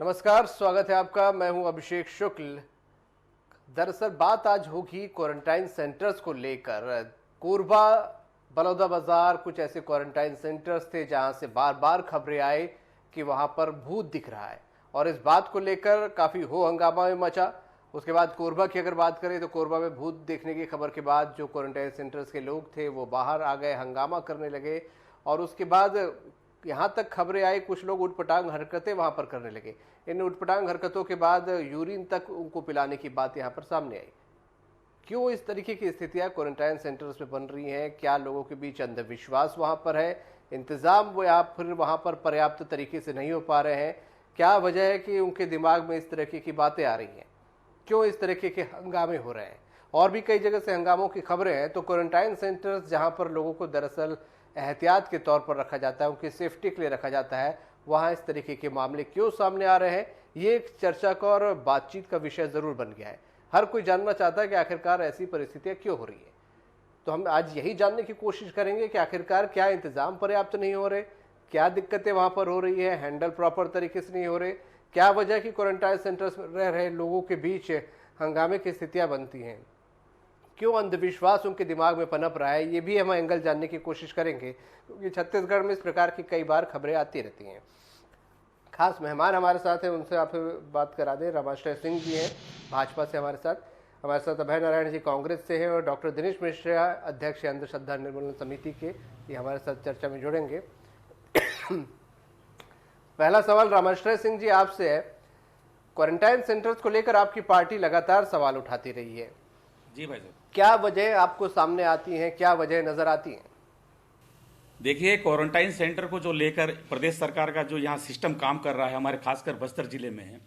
नमस्कार, स्वागत है आपका। मैं हूं अभिषेक शुक्ल। दरअसल बात आज होगी क्वारंटाइन सेंटर्स को लेकर। कोरबा, बलौदा बाजार, कुछ ऐसे क्वारंटाइन सेंटर्स थे जहां से बार बार खबरें आई कि वहां पर भूत दिख रहा है और इस बात को लेकर काफ़ी हो हंगामा में मचा। उसके बाद कोरबा की अगर बात करें तो कोरबा में भूत देखने की खबर के बाद जो क्वारंटाइन सेंटर्स के लोग थे वो बाहर आ गए, हंगामा करने लगे और उसके बाद यहाँ तक खबरें आई कुछ लोग उटपटांग हरकतें वहाँ पर करने लगे। इन उटपटांग हरकतों के बाद यूरिन तक उनको पिलाने की बात यहाँ पर सामने आई। क्यों इस तरीके की स्थितियाँ क्वारंटाइन सेंटर्स में बन रही हैं? क्या लोगों के बीच अंधविश्वास वहाँ पर है? इंतज़ाम वो या फिर वहाँ पर पर्याप्त तरीके से नहीं हो पा रहे हैं? क्या वजह है कि उनके दिमाग में इस तरीके की बातें आ रही हैं? क्यों इस तरीके के हंगामे हो रहे हैं? और भी कई जगह से हंगामों की खबरें हैं। तो क्वारंटाइन सेंटर्स जहाँ पर लोगों को दरअसल एहतियात के तौर पर रखा जाता है, उनकी सेफ्टी के लिए रखा जाता है, वहाँ इस तरीके के मामले क्यों सामने आ रहे हैं? ये एक चर्चा का और बातचीत का विषय ज़रूर बन गया है। हर कोई जानना चाहता है कि आखिरकार ऐसी परिस्थितियाँ क्यों हो रही है। तो हम आज यही जानने की कोशिश करेंगे कि आखिरकार क्या इंतज़ाम पर्याप्त नहीं हो रहे, क्या दिक्कतें वहाँ पर हो रही है, हैंडल प्रॉपर तरीके से नहीं हो रहे, क्या वजह कि क्वारंटाइन सेंटर्स में रह रहे लोगों के बीच हंगामे की स्थितियाँ बनती हैं, क्यों अंधविश्वास उनके दिमाग में पनप रहा है, ये भी हम एंगल जानने की कोशिश करेंगे क्योंकि छत्तीसगढ़ में इस प्रकार की कई बार खबरें आती रहती हैं। खास मेहमान हमारे साथ हैं, उनसे आप बात करा दें। रमाश्रय सिंह जी हैं भाजपा से हमारे साथ अभय नारायण जी कांग्रेस से हैं और डॉक्टर दिनेश मिश्रा, अध्यक्ष अंधश्रद्धा निर्मूलन समिति के, ये हमारे साथ चर्चा में जुड़ेंगे। पहला सवाल रमाश्रय सिंह जी आपसे है। क्वारंटाइन सेंटर्स को लेकर आपकी पार्टी लगातार सवाल उठाती रही है। जी भाई साहब, क्या वजह आपको सामने आती हैं, क्या वजह नजर आती हैं? देखिए, क्वारंटाइन सेंटर को जो लेकर प्रदेश सरकार का जो यहाँ सिस्टम काम कर रहा है, हमारे खासकर बस्तर जिले में,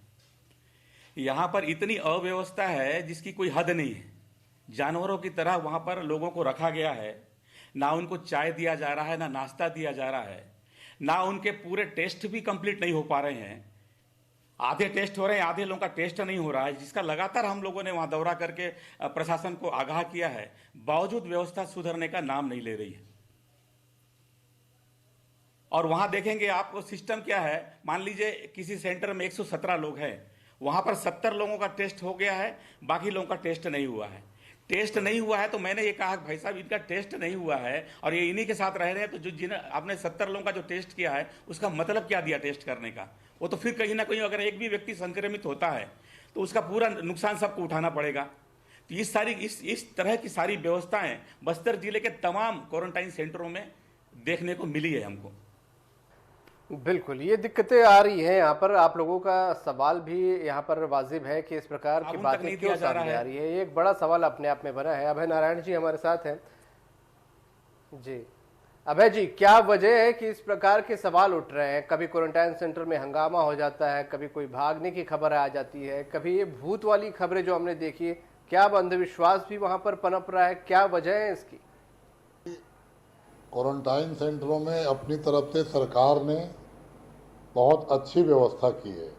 यहाँ पर इतनी अव्यवस्था है जिसकी कोई हद नहीं है। जानवरों की तरह वहाँ पर लोगों को रखा गया है। ना उनको चाय दिया जा रहा है, ना नाश्ता दिया जा रहा है, ना उनके पूरे टेस्ट भी कंप्लीट नहीं हो पा रहे हैं। आधे टेस्ट हो रहे हैं, आधे लोगों का टेस्ट नहीं हो रहा है, जिसका लगातार हम लोगों ने वहाँ दौरा करके प्रशासन को आगाह किया है। बावजूद व्यवस्था सुधरने का नाम नहीं ले रही है। और वहां देखेंगे आपको सिस्टम क्या है। मान लीजिए किसी सेंटर में 117 लोग हैं, वहां पर 70 लोगों का टेस्ट हो गया है, बाकी लोगों का टेस्ट नहीं हुआ है। टेस्ट नहीं हुआ है तो मैंने ये कहा भाई साहब, इनका टेस्ट नहीं हुआ है और ये इन्हीं के साथ रह रहे हैं, तो जो जिन्हें आपने 70 लोगों का जो टेस्ट किया है उसका मतलब क्या दिया टेस्ट करने का? वो तो फिर कहीं ना कहीं अगर एक भी व्यक्ति संक्रमित होता है तो उसका पूरा नुकसान सबको उठाना पड़ेगा। तो इस तरह की सारी व्यवस्थाएं बस्तर जिले के तमाम क्वारंटाइन सेंटरों में देखने को मिली है हमको। बिल्कुल, ये दिक्कतें आ रही हैं। यहाँ पर आप लोगों का सवाल भी यहाँ पर वाजिब है कि इस प्रकार की बातें क्यों सामने आ रही है। ये एक बड़ा सवाल अपने आप में बना है। अभय नारायण जी हमारे साथ हैं। जी अभय जी, क्या वजह है कि इस प्रकार के सवाल उठ रहे हैं? कभी क्वारंटाइन सेंटर में हंगामा हो जाता है, कभी कोई भागने की खबर आ जाती है, कभी ये भूत वाली खबरें जो हमने देखी, क्या अब अंधविश्वास भी वहां पर पनप रहा है? क्या वजह है इसकी? क्वारंटाइन सेंटरों में अपनी तरफ से सरकार ने बहुत अच्छी व्यवस्था की है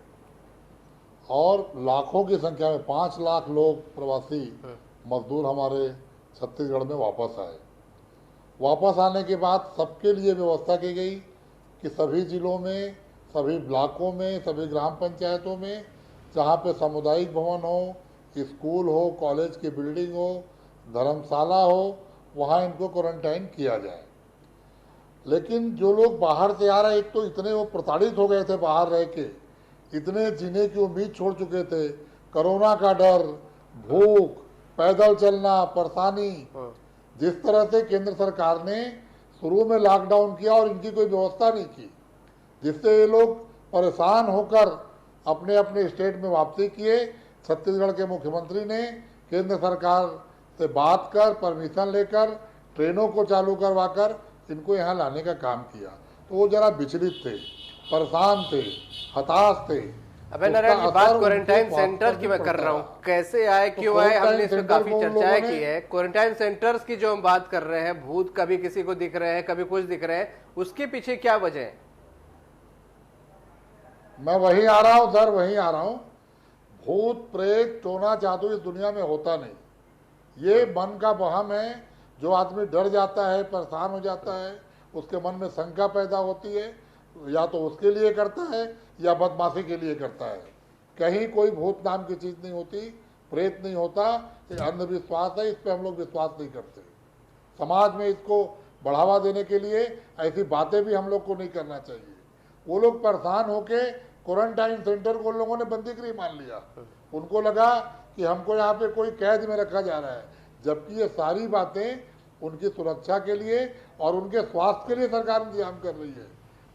और लाखों की संख्या में 5 लाख लोग प्रवासी मजदूर हमारे छत्तीसगढ़ में वापस आए। वापस आने के बाद सबके लिए व्यवस्था की गई कि सभी जिलों में, सभी ब्लॉकों में, सभी ग्राम पंचायतों में जहाँ पे सामुदायिक भवन हो, स्कूल हो, कॉलेज की बिल्डिंग हो, धर्मशाला हो, वहाँ इनको क्वारंटाइन किया जाए। लेकिन जो लोग बाहर से आ रहे, एक तो इतने वो प्रताड़ित हो गए थे बाहर रह के, इतने जीने की उम्मीद छोड़ चुके थे, कोरोना का डर, भूख, पैदल चलना, परेशानी, जिस तरह से केंद्र सरकार ने शुरू में लॉकडाउन किया और इनकी कोई व्यवस्था नहीं की, जिससे ये लोग परेशान होकर अपने अपने स्टेट में वापसी किए। छत्तीसगढ़ के मुख्यमंत्री ने केंद्र सरकार से बात कर, परमिशन लेकर, ट्रेनों को चालू करवाकर इनको यहाँ लाने का काम किया। तो वो जरा विचलित थे, परेशान थे, हताश थे। अभय नारायण जी, बात क्वारंटाइन सेंटर की मैं कर रहा हूँ, कैसे आए, क्यों आए, हमने इसमें काफी चर्चाएं की है। क्वारंटाइन सेंटर्स की जो हम बात कर रहे हैं, भूत कभी किसी को दिख रहे हैं, कभी कुछ दिख रहे हैं, उसके पीछे क्या वजह है? मैं वहीं आ रहा हूँ सर, वहीं आ रहा हूँ। भूत प्रेत टोना जादू इस दुनिया में होता नहीं। ये मन का वहम है। जो आदमी डर जाता है, परेशान हो जाता है, उसके मन में शंका पैदा होती है, या तो उसके लिए करता है या बदमाशी के लिए करता है। कहीं कोई भूत नाम की चीज़ नहीं होती, प्रेत नहीं होता, ये अंधविश्वास है, इस पे हम लोग विश्वास नहीं करते। समाज में इसको बढ़ावा देने के लिए ऐसी बातें भी हम लोग को नहीं करना चाहिए। वो लोग परेशान होके क्वारंटाइन सेंटर को उन लोगों ने बंदीगृह मान लिया। उनको लगा कि हमको यहाँ पे कोई कैद में रखा जा रहा है, जबकि ये सारी बातें उनकी सुरक्षा के लिए और उनके स्वास्थ्य के लिए सरकार इंतजाम कर रही है।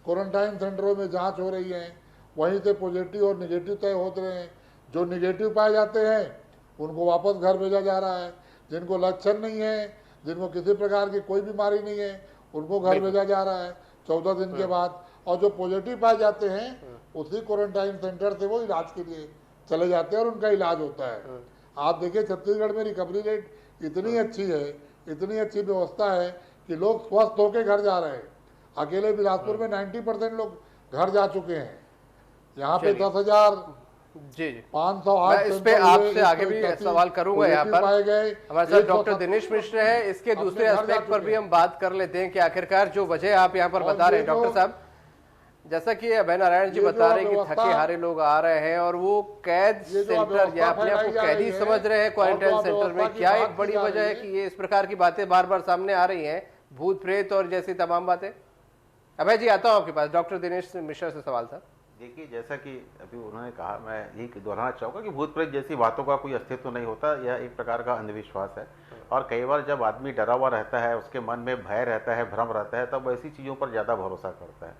क्वारंटाइन सेंटरों में जांच हो रही है, वहीं से पॉजिटिव और निगेटिव तय होते रहे हैं। जो निगेटिव पाए जाते हैं उनको वापस घर भेजा जा रहा है, जिनको लक्षण नहीं है, जिनको किसी प्रकार की कोई बीमारी नहीं है, उनको घर भेजा जा रहा है 14 दिन के बाद। और जो पॉजिटिव पाए जाते हैं उसी क्वारंटाइन सेंटर से वो इलाज के लिए चले जाते हैं और उनका इलाज होता है। आप देखिए छत्तीसगढ़ में रिकवरी रेट इतनी अच्छी है, इतनी अच्छी व्यवस्था है कि लोग स्वस्थ होकर घर जा रहे हैं। अकेले बिलासपुर में 90% लोग घर जा चुके हैं। यहाँ पे 10,508 मैं इस पे आपसे आगे भी सवाल करूंगा। यहाँ पर हमारे साथ डॉक्टर दिनेश मिश्र है, इसके दूसरे एस्पेक्ट पर भी हम बात कर लेते हैं कि आखिरकार जो वजह आप यहाँ पर बता रहे हैं डॉक्टर साहब, जैसा कि अभय नारायण जी बता रहे हैं कि थके हारे लोग आ रहे हैं और वो कैद सेंटर या अपने आप को कैदी समझ रहे हैं क्वारंटाइन सेंटर में। क्या एक बड़ी वजह है कि ये इस प्रकार की बातें बार बार सामने आ रही हैं, भूत प्रेत और जैसी तमाम बातें? अभय जी आता हूँ आपके पास। डॉक्टर दिनेश मिश्रा से सवाल था। देखिए, जैसा कि अभी उन्होंने कहा, मैं यही दोहराना चाहूँगा कि भूत प्रेत जैसी बातों का कोई अस्तित्व नहीं होता। यह एक प्रकार का अंधविश्वास है और कई बार जब आदमी डरा हुआ रहता है, उसके मन में भय रहता है, भ्रम रहता है, तब ऐसी चीज़ों पर ज़्यादा भरोसा करता है।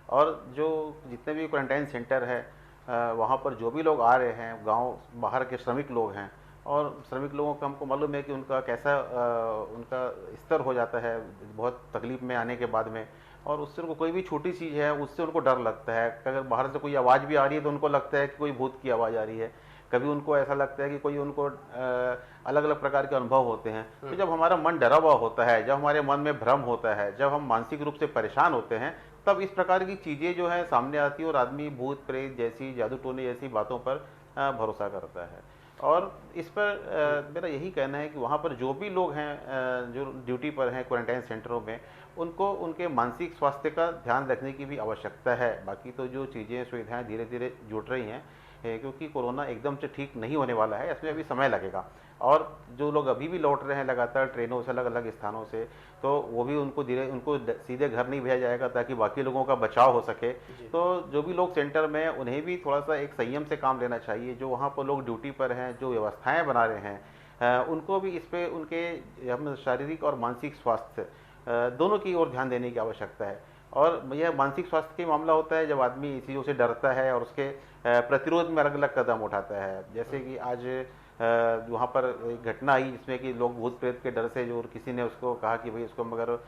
और जो जितने भी क्वारंटाइन सेंटर है वहाँ पर जो भी लोग आ रहे हैं, गांव बाहर के श्रमिक लोग हैं, और श्रमिक लोगों का हमको मालूम है कि उनका कैसा उनका स्तर हो जाता है बहुत तकलीफ में आने के बाद में। और उससे उनको कोई भी छोटी चीज़ है उससे उनको डर लगता है। अगर बाहर से कोई आवाज़ भी आ रही है तो उनको लगता है कि कोई भूत की आवाज़ आ रही है। कभी उनको ऐसा लगता है कि कोई उनको अलग अलग प्रकार के अनुभव होते हैं। तो जब हमारा मन डरा हुआ होता है, जब हमारे मन में भ्रम होता है, जब हम मानसिक रूप से परेशान होते हैं, तब इस प्रकार की चीज़ें जो है सामने आती है और आदमी भूत प्रेत जैसी, जादू टोने जैसी बातों पर भरोसा करता है। और इस पर मेरा यही कहना है कि वहाँ पर जो भी लोग हैं जो ड्यूटी पर हैं क्वारंटाइन सेंटरों में, उनको उनके मानसिक स्वास्थ्य का ध्यान रखने की भी आवश्यकता है। बाकी तो जो चीज़ें सुविधाएं धीरे धीरे जुट रही हैं, क्योंकि कोरोना एकदम से ठीक नहीं होने वाला है, इसमें अभी समय लगेगा। और जो लोग अभी भी लौट रहे हैं लगातार ट्रेनों से, अलग अलग स्थानों से, तो वो भी उनको सीधे घर नहीं भेजा जाएगा ताकि बाकी लोगों का बचाव हो सके। तो जो भी लोग सेंटर में, उन्हें भी थोड़ा सा एक संयम से काम लेना चाहिए। जो वहाँ पर लोग ड्यूटी पर हैं, जो व्यवस्थाएं बना रहे हैं, उनको भी इस पर उनके हम शारीरिक और मानसिक स्वास्थ्य दोनों की ओर ध्यान देने की आवश्यकता है। और यह मानसिक स्वास्थ्य का मामला होता है जब आदमी इस चीज़ों से डरता है और उसके प्रतिरोध में अलग अलग कदम उठाता है। जैसे कि आज वहाँ पर एक घटना आई जिसमें कि लोग भूत प्रेत के डर से, जो किसी ने उसको कहा कि भाई इसको मगर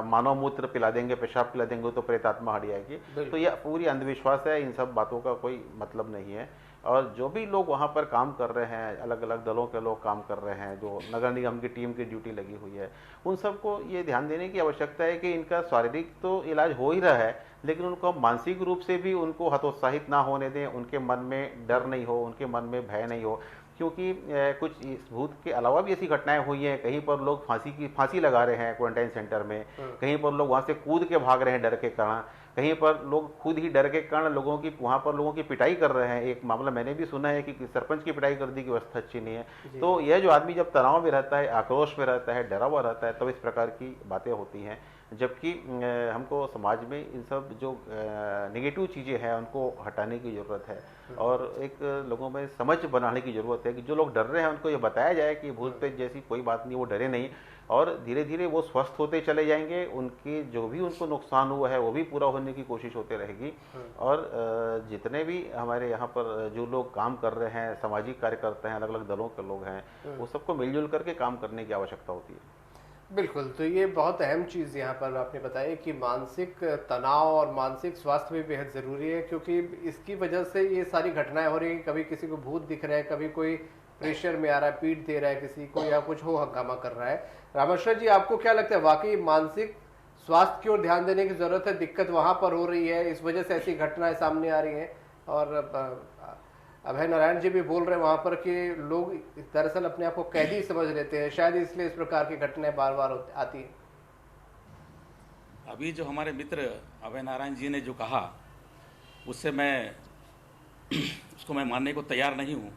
मानव मूत्र पिला देंगे, पेशाब पिला देंगे तो प्रेतात्मा हट जाएगी। तो यह पूरी अंधविश्वास है, इन सब बातों का कोई मतलब नहीं है। और जो भी लोग वहाँ पर काम कर रहे हैं, अलग अलग दलों के लोग काम कर रहे हैं, जो नगर निगम की टीम की ड्यूटी लगी हुई है, उन सबको ये ध्यान देने की आवश्यकता है कि इनका शारीरिक तो इलाज हो ही रहा है, लेकिन उनको मानसिक रूप से भी उनको हतोत्साहित ना होने दें। उनके मन में डर नहीं हो, उनके मन में भय नहीं हो, क्योंकि कुछ इस भूत के अलावा भी ऐसी घटनाएं हुई हैं। कहीं पर लोग फांसी लगा रहे हैं क्वारंटाइन सेंटर में, कहीं पर लोग वहाँ से कूद के भाग रहे हैं डर के कारण, कहीं पर लोग खुद ही डर के कारण वहाँ पर लोगों की पिटाई कर रहे हैं। एक मामला मैंने भी सुना है कि सरपंच की पिटाई कर दी की व्यवस्था अच्छी नहीं है। तो यह जो आदमी जब तनाव में रहता है, आक्रोश में रहता है, डरा हुआ रहता है, तब इस प्रकार की बातें होती हैं। जबकि हमको समाज में इन सब जो नेगेटिव चीज़ें हैं उनको हटाने की ज़रूरत है और एक लोगों में समझ बनाने की ज़रूरत है कि जो लोग डर रहे हैं उनको ये बताया जाए कि भूत प्रेत जैसी कोई बात नहीं, वो डरे नहीं। और धीरे धीरे वो स्वस्थ होते चले जाएंगे, उनके जो भी उनको नुकसान हुआ है वो भी पूरा होने की कोशिश होते रहेगी। और जितने भी हमारे यहाँ पर जो लोग काम कर रहे हैं, सामाजिक कार्यकर्ता हैं, अलग अलग दलों के लोग हैं, वो सबको मिलजुल करके काम करने की आवश्यकता होती है। बिल्कुल, तो ये बहुत अहम चीज़ यहाँ पर आपने बताया कि मानसिक तनाव और मानसिक स्वास्थ्य भी बेहद ज़रूरी है, क्योंकि इसकी वजह से ये सारी घटनाएं हो रही हैं। कभी किसी को भूत दिख रहा है, कभी कोई प्रेशर में आ रहा है, पीट दे रहा है किसी को, या कुछ हो हंगामा कर रहा है। रामेश्वर जी, आपको क्या लगता है, वाकई मानसिक स्वास्थ्य की ओर ध्यान देने की ज़रूरत है? दिक्कत वहाँ पर हो रही है, इस वजह से ऐसी घटनाएं सामने आ रही हैं। और अभय नारायण जी भी बोल रहे हैं वहाँ पर कि लोग दरअसल अपने आप को कैदी समझ लेते हैं, शायद इसलिए इस प्रकार की घटनाएं बार बार आती हैं। अभी जो हमारे मित्र अभय नारायण जी ने जो कहा उससे मैं उसको मैं मानने को तैयार नहीं हूँ।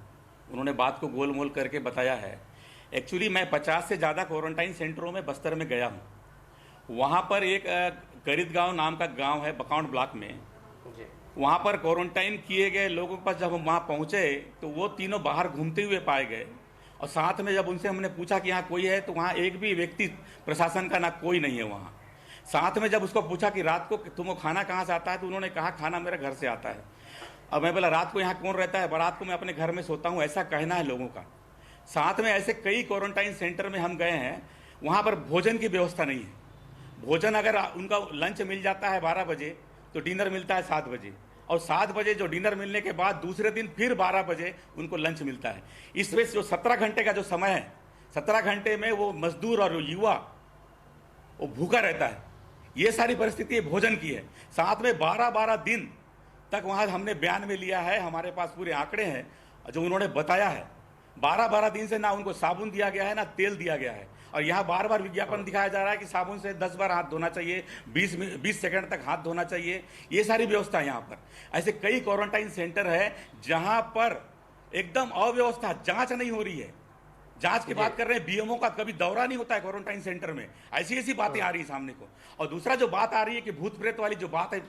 उन्होंने बात को गोल मोल करके बताया है। एक्चुअली मैं 50 से ज़्यादा क्वारंटाइन सेंटरों में बस्तर में गया हूँ। वहाँ पर एक गरीद गांव नाम का गांव है बकाउंट ब्लॉक में। वहाँ पर क्वारंटाइन किए गए लोगों के पास जब हम वहाँ पहुँचे तो वो तीनों बाहर घूमते हुए पाए गए, और साथ में जब उनसे हमने पूछा कि यहाँ कोई है तो वहाँ एक भी व्यक्ति प्रशासन का ना कोई नहीं है वहाँ। साथ में जब उसको पूछा कि रात को तुमको खाना कहाँ से आता है तो उन्होंने कहा खाना मेरे घर से आता है। अब मैं बोला रात को यहाँ कौन रहता है? रात को मैं अपने घर में सोता हूँ, ऐसा कहना है लोगों का। साथ में ऐसे कई क्वारंटाइन सेंटर में हम गए हैं, वहाँ पर भोजन की व्यवस्था नहीं है। भोजन अगर उनका लंच मिल जाता है 12 बजे तो डिनर मिलता है 7 बजे, और 7 बजे जो डिनर मिलने के बाद दूसरे दिन फिर 12 बजे उनको लंच मिलता है। इसमें जो 17 घंटे का जो समय है, 17 घंटे में वो मजदूर और युवा वो भूखा रहता है। ये सारी परिस्थिति भोजन की है। साथ में 12-12 दिन तक वहाँ हमने बयान में लिया है, हमारे पास पूरे आंकड़े हैं जो उन्होंने बताया है। 12-12 दिन से ना उनको साबुन दिया गया है ना तेल दिया गया है, और यहाँ बार बार विज्ञापन दिखाया जा रहा है कि साबुन से 10 बार हाथ धोना चाहिए, 20 सेकंड तक हाथ धोना चाहिए। ये सारी व्यवस्था है यहाँ पर। ऐसे कई क्वारंटाइन सेंटर है जहाँ पर एकदम अव्यवस्था, जांच नहीं हो रही है। जांच की बात कर रहे हैं, बीएमओ का कभी दौरा नहीं होता है क्वारंटाइन सेंटर में। ऐसी ऐसी बातें आ रही है सामने को। और दूसरा जो बात आ रही है कि भूत प्रेत वाली जो बात है,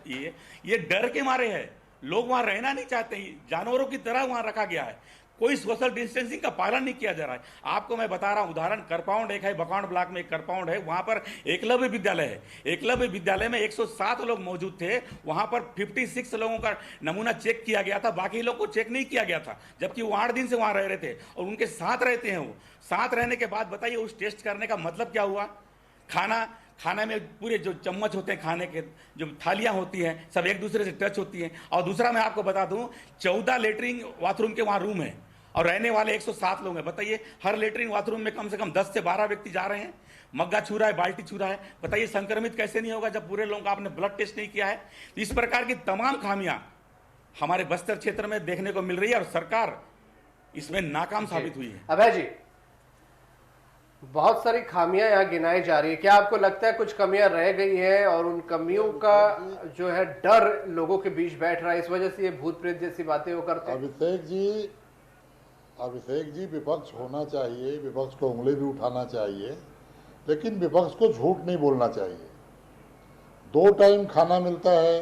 ये डर के मारे है। लोग वहां रहना नहीं चाहते, जानवरों की तरह वहां रखा गया है। कोई सोशल डिस्टेंसिंग का पालन नहीं किया जा रहा है। आपको मैं बता रहा हूं उदाहरण, करपाउंड एक है, बकाउंड ब्लॉक में एक करपाउंड है, वहां पर एकलव्य विद्यालय है। एकलव्य विद्यालय में 107 लोग मौजूद थे, वहां पर 56 लोगों का नमूना चेक किया गया था, बाकी लोग को चेक नहीं किया गया था, जबकि वो 8 दिन से वहां रह रहे थे और उनके साथ रहते हैं। वो साथ रहने के बाद बताइए उस टेस्ट करने का मतलब क्या हुआ? खाना में पूरे जो चम्मच होते हैं, खाने के जो थालियां होती हैं, सब एक दूसरे से टच होती हैं। और दूसरा मैं आपको बता दूं, 14 लेटरिन बाथरूम के वहां रूम है और रहने वाले 107 लोग हैं। बताइए हर लेटरिन बाथरूम में कम से कम 10 से 12 व्यक्ति जा रहे हैं, मग्गा छू रहा है, बाल्टी छू रहा है। बताइए संक्रमित कैसे नहीं होगा जब पूरे लोगों का आपने ब्लड टेस्ट नहीं किया है? तो इस प्रकार की तमाम खामियां हमारे बस्तर क्षेत्र में देखने को मिल रही है और सरकार इसमें नाकाम साबित हुई है। अभय जी, बहुत सारी खामियां यहाँ गिनाई जा रही है, क्या आपको लगता है कुछ कमियां रह गई है और उन कमियों का जो है डर लोगों के बीच बैठ रहा है, इस वजह से ये भूत प्रेत जैसी बातें वो करते हैं? अभिषेक जी, विपक्ष होना चाहिए, विपक्ष को उंगली भी उठाना चाहिए, लेकिन विपक्ष को झूठ नहीं बोलना चाहिए। 2 टाइम खाना मिलता है,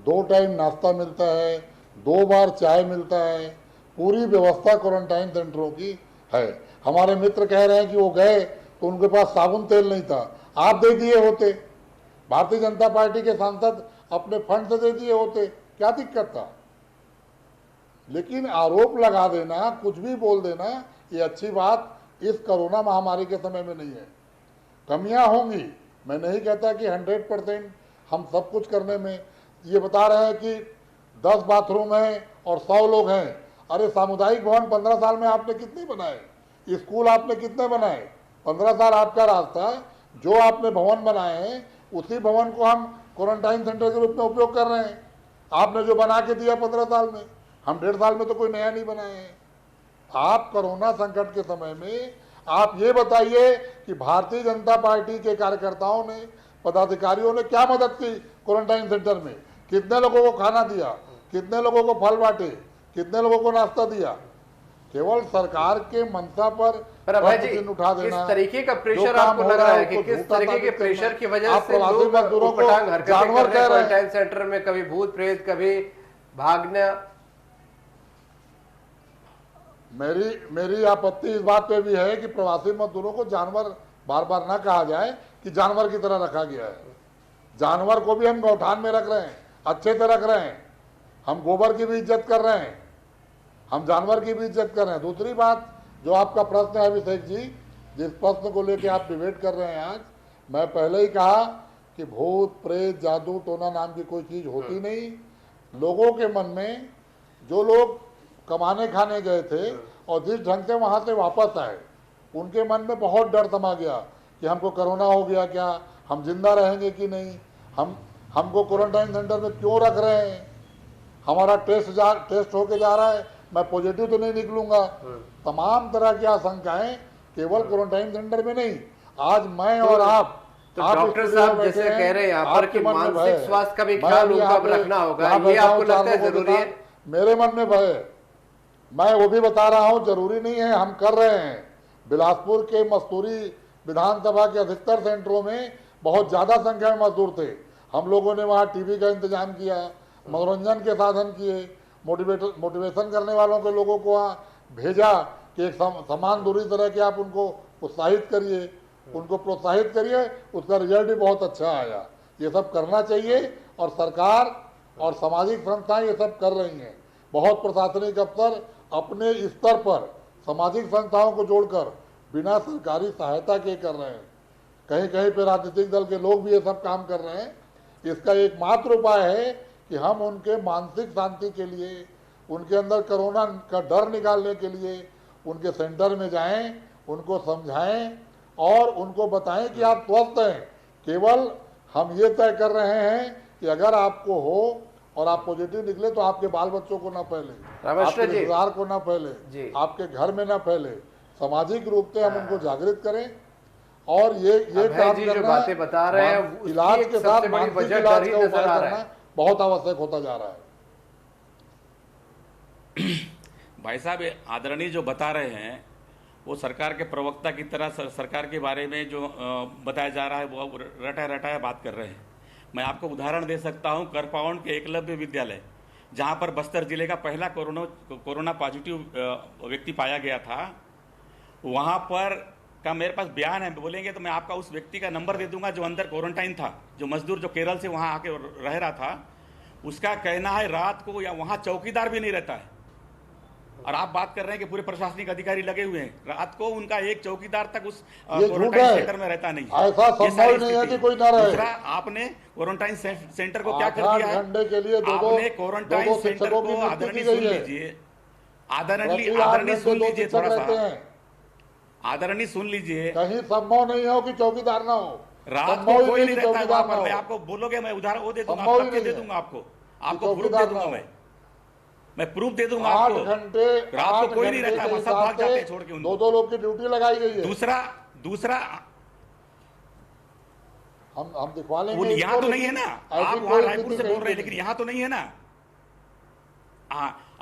2 टाइम नाश्ता मिलता है, 2 बार चाय मिलता है, पूरी व्यवस्था क्वारंटाइन सेंटरों की है। हमारे मित्र कह रहे हैं कि वो गए तो उनके पास साबुन तेल नहीं था, आप दे दिए होते। भारतीय जनता पार्टी के सांसद अपने फंड से दे दिए होते, क्या दिक्कत था? लेकिन आरोप लगा देना, कुछ भी बोल देना, ये अच्छी बात इस कोरोना महामारी के समय में नहीं है। कमियां होंगी, मैं नहीं कहता कि 100% हम सब कुछ करने में। ये बता रहे हैं कि 10 बाथरूम हैं और 100 लोग हैं। अरे सामुदायिक भवन 15 साल में आपने कितने बनाए? स्कूल आपने कितने बनाए? 15 साल आपका रास्ता, जो आपने भवन बनाए हैं उसी भवन को हम क्वारंटाइन सेंटर के रूप में उपयोग कर रहे हैं। आपने जो बना के दिया 15 साल में, हम 1.5 साल में तो कोई नया नहीं बनाए हैं। आप कोरोना संकट के समय में आप ये बताइए कि भारतीय जनता पार्टी के कार्यकर्ताओं ने, पदाधिकारियों ने क्या मदद की क्वारंटाइन सेंटर में? कितने लोगों को खाना दिया, कितने लोगों को फल बांटे, कितने लोगों को नाश्ता दिया? केवल सरकार के मंशा पर उठा देना, किस तरीके का प्रेशर आपको लग रहा है कि किस तरीके के प्रेशर की वजह से लोग उटपटांग हरकतें कर रहे हैं क्वारंटाइन सेंटर में? कभी भूत प्रेत, कभी भागना। मेरी आपत्ति इस बात पे भी है कि प्रवासी मजदूरों को जानवर बार बार ना कहा जाए कि जानवर की तरह रखा गया है। जानवर को भी हम गौठान में रख रहे हैं, अच्छे से रख रहे हैं, हम गोबर की भी इज्जत कर रहे हैं, हम जानवर की भी इज्जत कर रहे हैं। दूसरी बात, जो आपका प्रश्न है अभिषेक जी, जिस प्रश्न को लेकर आप डिबेट कर रहे हैं आज, मैं पहले ही कहा कि भूत प्रेत जादू टोना नाम की कोई चीज होती नहीं। लोगों के मन में, जो लोग कमाने खाने गए थे और जिस ढंग से वहां से वापस आए, उनके मन में बहुत डर समा गया कि हमको कोरोना हो गया क्या, हम जिंदा रहेंगे कि नहीं, हमको क्वारंटाइन सेंटर में क्यों रख रहे हैं, हमारा टेस्ट होके जा रहा है, मैं पॉजिटिव तो नहीं निकलूंगा। तमाम तरह की आशंकाएं केवल क्वारंटाइन सेंटर में नहीं, आज मैं और आप तो आप डॉक्टर स्टूडियो साहब में जैसे बैठे हैं, कह रहे हैं यहाँ पर आपके कि मन में भय मानसिक है। स्वास्थ्य का भी मैं ख्याल भी उनका यहाँ पे रखना होगा, यहाँ ये बैठा आपको हूँ चार लगता है लोगों के जरूरी है? साथ, मेरे मन में भय है। मैं वो भी बता रहा हूँ, जरूरी नहीं है, हम कर रहे हैं। बिलासपुर के मस्तूरी विधानसभा के अधिकतर सेंटरों में बहुत ज्यादा संख्या में मजदूर थे। हम लोगों ने वहाँ टीवी का इंतजाम किया, मनोरंजन के साधन किए, मोटिवेशन करने वालों के लोगों को वहाँ भेजा कि एक समान दूरी तरह के आप उनको उत्साहित करिए, उनको प्रोत्साहित करिए। उसका रिजल्ट भी बहुत अच्छा आया। ये सब करना चाहिए और सरकार और सामाजिक संस्थाएं ये सब कर रही हैं। बहुत प्रशासनिक अफसर अपने स्तर पर सामाजिक संस्थाओं को जोड़कर बिना सरकारी सहायता के कर रहे हैं। कहीं कहीं पे राजनीतिक दल के लोग भी ये सब काम कर रहे हैं। इसका एकमात्र उपाय है कि हम उनके मानसिक शांति के लिए, उनके अंदर कोरोना का डर निकालने के लिए उनके सेंटर में जाएं, उनको समझाएं और उनको बताएं कि आप स्वस्थ हैं। केवल हम ये तय कर रहे हैं कि अगर आपको हो और आप पॉजिटिव निकले तो आपके बाल बच्चों को ना फैले, आपके जी। रिश्तेदार को ना जी। फैले, आपके घर में ना फैले। सामाजिक रूप से हम उनको जागृत करें और ये काम जी जो करना, बातें बता रहे हैं उसकी इलाज एक के सबसे साथ बड़ी मानसिक वजह इलाज डर ही का नजर उपाय आ रहा करना है। बहुत आवश्यक होता जा रहा है। भाई साहब, ये आदरणीय जो बता रहे हैं वो सरकार के प्रवक्ता की तरह सरकार के बारे में जो बताया जा रहा है वो रटाया रटाया बात कर रहे हैं। मैं आपको उदाहरण दे सकता हूं, करपाउंड के एकलव्य विद्यालय, जहां पर बस्तर जिले का पहला कोरोना पॉजिटिव व्यक्ति पाया गया था, वहां पर का मेरे पास बयान है, बोलेंगे तो मैं आपका उस व्यक्ति का नंबर दे दूंगा जो अंदर क्वारंटाइन था, जो मजदूर जो केरल से वहां आके रह रहा था। उसका कहना है रात को या वहां चौकीदार भी नहीं रहता है। और आप बात कर रहे हैं कि पूरे प्रशासनिक अधिकारी लगे हुए हैं, रात को उनका एक चौकीदार तक उस क्वारंटाइन सेंटर में रहता नहीं है। ऐसा संभव नहीं है कि कोई ना रहे। दूसरा, आपने क्वारंटाइन सेंटर को क्या कर दिया है? घंटे के लिए आपने क्वारंटाइन सेंटर को आदरणीय सुन लीजिए, आदरणीय सुन लीजिए, थोड़ा सा आदरणीय सुन लीजिए। कहीं संभव नहीं हो कि चौकीदार ना हो, रात को कोई नहीं रहता है वहां पर। मैं आपको बोलोगे, मैं उदाहरण वो दे दूंगा, आपको दे दूंगा, आपको प्रूफ दे दूंगा, मैं प्रूफ दे दूंगा आपको। 8 घंटे रात को कोई नहीं रहता है, सब भाग जाते हैं छोड़ के उनको। 2 लोग की ड्यूटी लगाई गई है। दूसरा हम दिखवा लेंगे। यहाँ तो नहीं है ना, आप वहां रायपुर से बोल रहे हैं, लेकिन यहाँ तो नहीं है ना।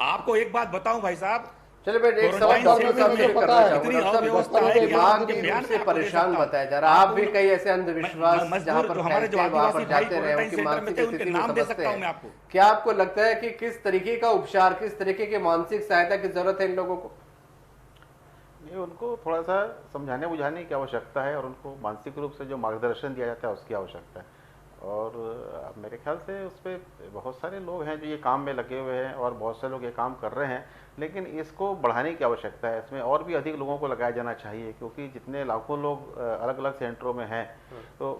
आपको एक बात बताऊं भाई साहब, चलिए मैं एक सवाल डॉक्टर साहब से करना चाहूंगा। अव्यवस्था है, दिमागी रूप से परेशान बताया जा रहा है। आप भी कई ऐसे अंधविश्वास जहाँ पर फैलते हैं वहां पर जाते रहे, उनकी मानसिक स्थिति में समझते हैं। क्या आपको लगता है कि किस तरीके का उपचार, किस तरीके की मानसिक सहायता की जरूरत है इन लोगों को? ये उनको थोड़ा सा समझाने बुझाने की आवश्यकता है और उनको मानसिक रूप से जो मार्गदर्शन दिया जाता है उसकी आवश्यकता है। और मेरे ख्याल से उस पर बहुत सारे लोग हैं जो ये काम में लगे हुए हैं और बहुत से लोग ये काम कर रहे हैं, लेकिन इसको बढ़ाने की आवश्यकता है। इसमें और भी अधिक लोगों को लगाया जाना चाहिए, क्योंकि जितने लाखों लोग अलग अलग सेंटरों में हैं तो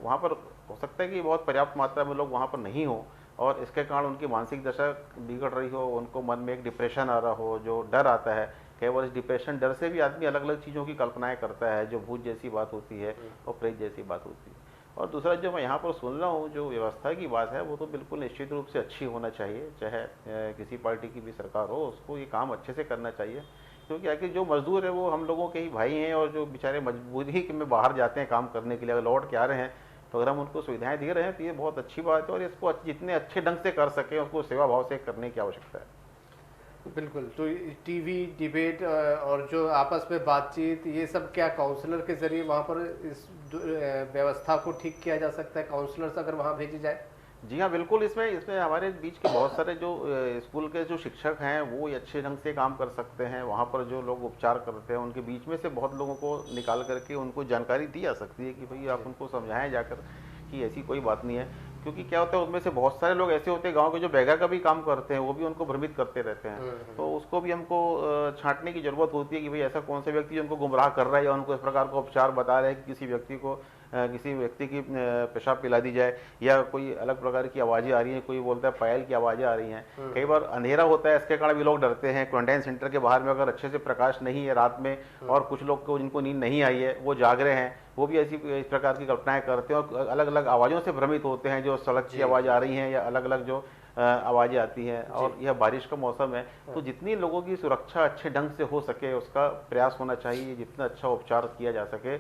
वहाँ पर हो सकता है कि बहुत पर्याप्त मात्रा में लोग वहाँ पर नहीं हो और इसके कारण उनकी मानसिक दशा बिगड़ रही हो, उनको मन में एक डिप्रेशन आ रहा हो, जो डर आता है। केवल इस डिप्रेशन डर से भी आदमी अलग अलग चीज़ों की कल्पनाएं करता है, जो भूत जैसी बात होती है और प्रेत जैसी बात होती है। और दूसरा जो मैं यहाँ पर सुन रहा हूँ, जो व्यवस्था की बात है, वो तो बिल्कुल निश्चित रूप से अच्छी होना चाहिए। चाहे किसी पार्टी की भी सरकार हो, उसको ये काम अच्छे से करना चाहिए, क्योंकि आखिर जो मजदूर है वो हम लोगों के ही भाई हैं और जो बेचारे मजबूरी में बाहर जाते हैं काम करने के लिए, अगर लौट के आ रहे हैं तो अगर हम उनको सुविधाएं दे रहे हैं तो ये बहुत अच्छी बात है और इसको जितने अच्छे ढंग से कर सकें उसको सेवा भाव से करने की आवश्यकता है। बिल्कुल। तो टीवी डिबेट और जो आपस में बातचीत, ये सब क्या काउंसलर के जरिए वहाँ पर इस व्यवस्था को ठीक किया जा सकता है? काउंसलर्स अगर वहाँ भेजे जाए? जी हाँ, बिल्कुल। इसमें हमारे बीच के बहुत सारे जो स्कूल के जो शिक्षक हैं वो अच्छे ढंग से काम कर सकते हैं। वहाँ पर जो लोग उपचार करते हैं उनके बीच में से बहुत लोगों को निकाल करके उनको जानकारी दी जा सकती है कि भाई आप उनको समझाएं जाकर कि ऐसी कोई बात नहीं है। क्योंकि क्या होता है, उनमें से बहुत सारे लोग ऐसे होते हैं गांव के जो बैगा का भी काम करते हैं, वो भी उनको भ्रमित करते रहते हैं। तो उसको भी हमको छांटने की जरूरत होती है कि भाई ऐसा कौन सा व्यक्ति उनको गुमराह कर रहा है या उनको इस प्रकार का उपचार बता रहा है कि किसी व्यक्ति की पेशाब पिला दी जाए या कोई अलग प्रकार की आवाज़ें आ रही हैं, कोई बोलता है पायल की आवाज़ें आ रही हैं। कई बार अंधेरा होता है, इसके कारण भी लोग डरते हैं। क्वारंटाइन सेंटर के बाहर में अगर अच्छे से प्रकाश नहीं है रात में और कुछ लोग को जिनको नींद नहीं आई है वो जाग रहे हैं, वो भी ऐसी इस प्रकार की कल्पनाएं करते हैं और अलग अलग आवाज़ों से भ्रमित होते हैं, जो सड़क की आवाज़ आ रही हैं या अलग अलग जो आवाज़ें आती हैं और यह बारिश का मौसम है, तो जितनी लोगों की सुरक्षा अच्छे ढंग से हो सके उसका प्रयास होना चाहिए, जितना अच्छा उपचार किया जा सके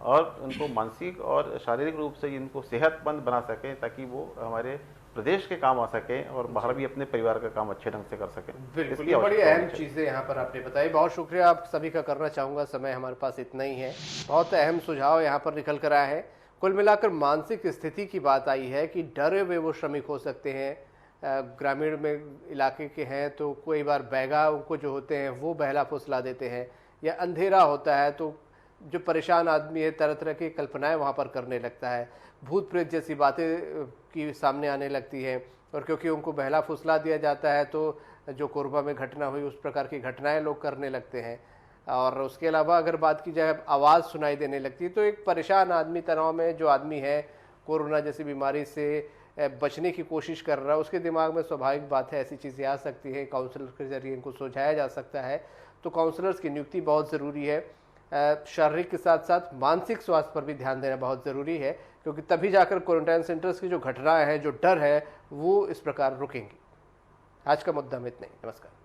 और उनको मानसिक और शारीरिक रूप से इनको सेहतमंद बना सके ताकि वो हमारे प्रदेश के काम आ सके और बाहर भी अपने परिवार का काम अच्छे ढंग से कर सके। बिल्कुल, ये बड़ी अहम चीज़ें यहाँ पर आपने बताई। बहुत शुक्रिया आप सभी का करना चाहूँगा, समय हमारे पास इतना ही है। बहुत अहम सुझाव यहाँ पर निकल कर आए हैं। कुल मिलाकर मानसिक स्थिति की बात आई है कि डरे हुए वो श्रमिक हो सकते हैं, ग्रामीण में इलाके के हैं तो कई बार बैगा उनको जो होते हैं वो बहला फुसला देते हैं, या अंधेरा होता है तो जो परेशान आदमी है तरह तरह की कल्पनाएं वहाँ पर करने लगता है, भूत प्रेत जैसी बातें की सामने आने लगती हैं, और क्योंकि उनको बहला फुसला दिया जाता है तो जो कोरबा में घटना हुई उस प्रकार की घटनाएं लोग करने लगते हैं। और उसके अलावा अगर बात की जाए आवाज़ सुनाई देने लगती है तो एक परेशान आदमी, तनाव में जो आदमी है, कोरोना जैसी बीमारी से बचने की कोशिश कर रहा है, उसके दिमाग में स्वाभाविक बात है ऐसी चीज़ें आ सकती हैं। काउंसलर के जरिए इनको सुलझाया जा सकता है, तो काउंसलर्स की नियुक्ति बहुत ज़रूरी है। शारीरिक के साथ साथ मानसिक स्वास्थ्य पर भी ध्यान देना बहुत ज़रूरी है, क्योंकि तभी जाकर क्वारंटाइन सेंटर्स की जो घटनाएं हैं, जो डर है, वो इस प्रकार रुकेंगी। आज का मुद्दा में इतना ही। नमस्कार।